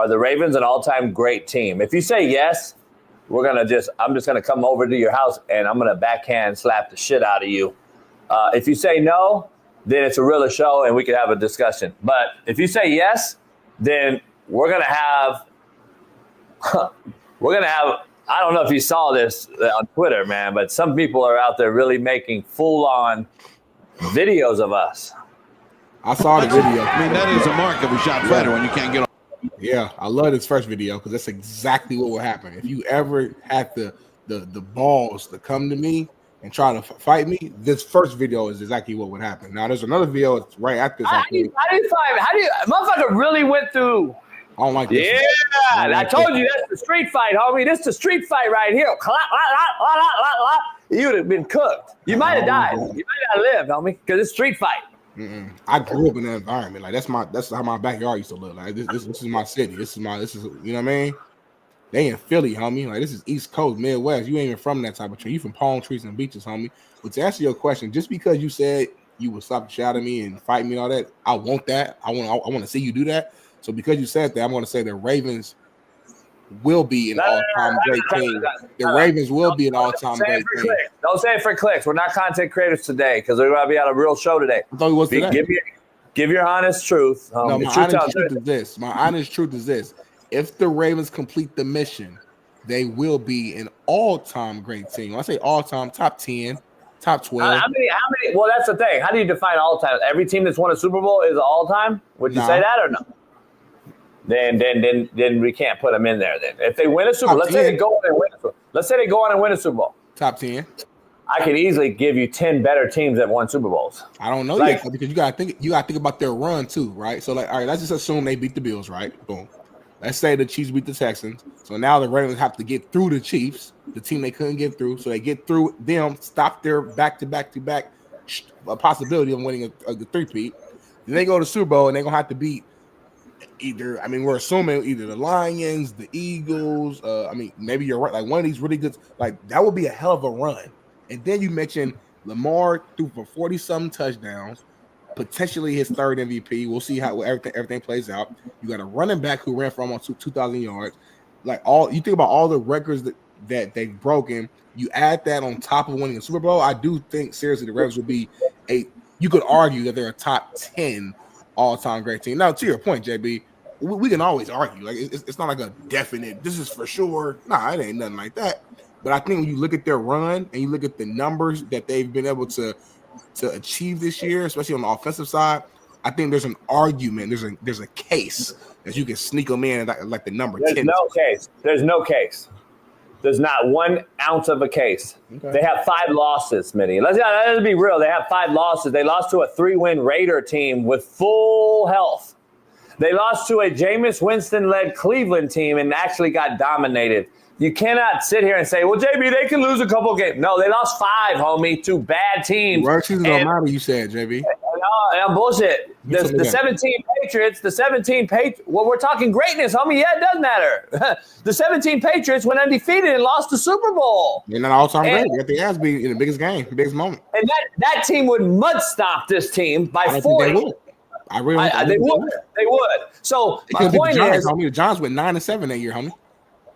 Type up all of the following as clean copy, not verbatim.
are the Ravens an all-time great team? If you say yes, I'm just gonna come over to your house and I'm gonna backhand slap the shit out of you. If you say no, then it's a realer show and we can have a discussion. But if you say yes, then we're gonna have. I don't know if you saw this on Twitter, man, but some people are out there really making full-on videos of us. I saw the video. I mean, that is a mark of a shot fighter when you can't get on. Yeah, I love this first video because that's exactly what will happen. If you ever had the balls to come to me and try to fight me, this first video is exactly what would happen. Now, there's another video it's right after this. How do you motherfucker really went through? I don't like this. Yeah, I told you that's the street fight, homie. This is the street fight right here. You would have been cooked. You might have died. You might not have lived, homie, because it's street fight. I grew up in that environment. Like that's how my backyard used to look. Like this is my city. This is you know what I mean? They in Philly, homie. Like this is East Coast, Midwest. You ain't even from that type of tree. You from palm trees and beaches, homie. But to answer your question, just because you said you would stop the shot at me and fight me and all that, I want that. I want to see you do that. So because you said that, I'm going to say the Ravens will be an all-time great team. The Ravens will be an all-time great team. Don't say it for clicks. We're not content creators today because we're going to be on a real show today. I thought it was today. Give your honest truth. No, my honest truth is this. My honest truth is this. If the Ravens complete the mission, they will be an all-time great team. When I say all-time, top 10, top 12. How many? Well, that's the thing. How do you define all-time? Every team that's won a Super Bowl is all-time? Would you say that or no? Then we can't put them in there. Then if they win a Super Bowl, let's say they go on and win a Super Bowl. Let's say they go on and win a Super Bowl. Top 10. I could easily give you 10 better teams that won Super Bowls. I don't know yet because you gotta think about their run too, right? So like, all right, let's just assume they beat the Bills, right? Boom. Let's say the Chiefs beat the Texans. So now the Ravens have to get through the Chiefs, the team they couldn't get through. So they get through them, stop their back-to-back a possibility of winning a three-peat. Then they go to Super Bowl and they're gonna have to beat we're assuming either the Lions, the Eagles. Maybe you're right. Like one of these really good, like that would be a hell of a run. And then you mentioned Lamar threw for 40-something touchdowns, potentially his third MVP. We'll see how everything plays out. You got a running back who ran for almost 2,000 yards. Like you think about all the records that they've broken. You add that on top of winning a Super Bowl. I do think seriously the Ravens will be you could argue that they're a top 10 all-time great team. Now to your point, JB, we can always argue. Like it's not like a definite. This is for sure. Nah, it ain't nothing like that. But I think when you look at their run and you look at the numbers that they've been able to achieve this year, especially on the offensive side, I think there's an argument. There's a case that you can sneak them in like the number 10. There's no case. There's not 1 ounce of a case. Okay. They have 5 losses, Smitty. Let's be real. They have 5 losses. They lost to a 3-win Raider team with full health. They lost to a Jameis Winston-led Cleveland team and actually got dominated. You cannot sit here and say, well, JB, they can lose a couple games. No, they lost 5, homie, to bad teams. Work season don't matter, you said, JB. No, bullshit. The 17 Patriots, well, we're talking greatness, homie. Yeah, it does matter. The 17 Patriots went undefeated and lost the Super Bowl. They're not all-time great. They got the ass beat in the biggest game, biggest moment. And that team would mud stomp this team by 40. They would. They would. So my point is, homie, the Giants went 9-7 that year, homie.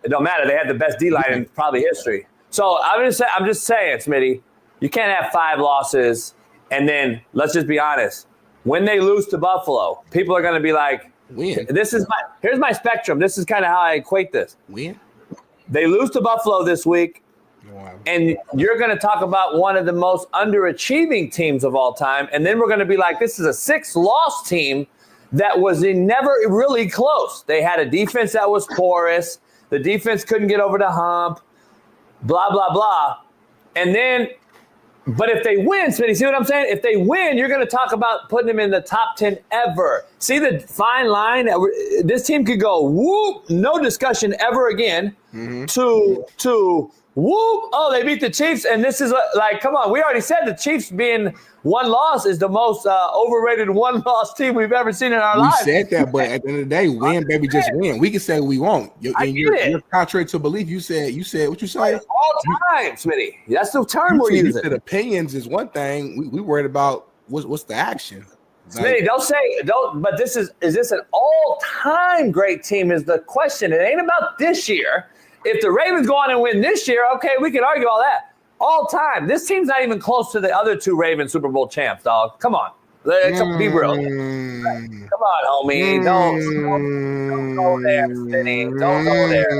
It don't matter. They had the best D-line in probably history. So I'm just saying, Smitty, you can't have 5 losses and then let's just be honest. When they lose to Buffalo, people are going to be like, win. Here's my spectrum. This is kind of how I equate this. Win. They lose to Buffalo this week, and you're going to talk about one of the most underachieving teams of all time, and then we're going to be like, this is a 6-loss team that was never really close. They had a defense that was porous. The defense couldn't get over the hump, blah, blah, blah. And then, but if they win, Smitty, see what I'm saying? If they win, you're going to talk about putting them in the top 10 ever. See the fine line? This team could go, whoop, no discussion ever again, to whoop, oh, they beat the Chiefs. And this is like, come on, we already said the Chiefs being 1 loss is the most overrated 1-loss team we've ever seen in our lives. We said that, but at the end of the day, win, baby, just win. We can say we won't. You're contrary to belief. You said what you say? All time, Smitty. That's the term we're using. You said opinions is one thing. We worried about what's the action. Smitty, but is this an all-time great team is the question. It ain't about this year. If the Ravens go on and win this year, okay, we can argue all that. All time. This team's not even close to the other two Ravens Super Bowl champs, dog. Come on. Be real. Come on, homie. Don't go there, Smitty. Don't go there.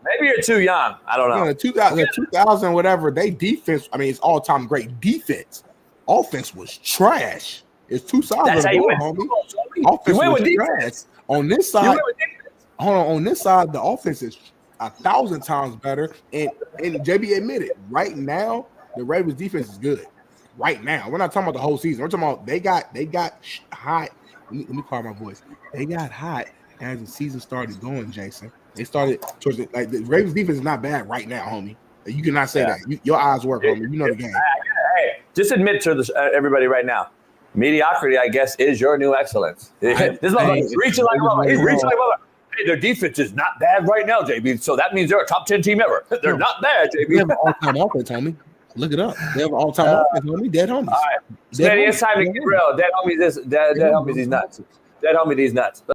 Maybe you're too young. I don't know. 2000, whatever, they defense, I mean, it's all-time great defense. Offense was trash. It's two sides That's of the ball, homie. Offense was trash. On this side, on this side, the offense is 1,000 times better. And JB admitted, right now, the Ravens defense is good. Right now. We're not talking about the whole season. We're talking about they got hot. Let me call my voice. They got hot as the season started going, Jason. They started towards the Ravens defense is not bad right now, homie. You cannot say that. Your eyes work, homie. You know the game. Hey, just admit to everybody right now. Mediocrity, I guess, is your new excellence. This motherfucker's reaching like a mother. He's reaching like a mother. Hey, their defense is not bad right now, JB. So that means they're a top 10 team ever. They're not bad, JB. They have an all-time offense, homie. Look it up. They have an all-time offense, homie. Dead homies. All right. Smitty, it's time to get real. Dead homies, these nuts. Dead homie, these nuts.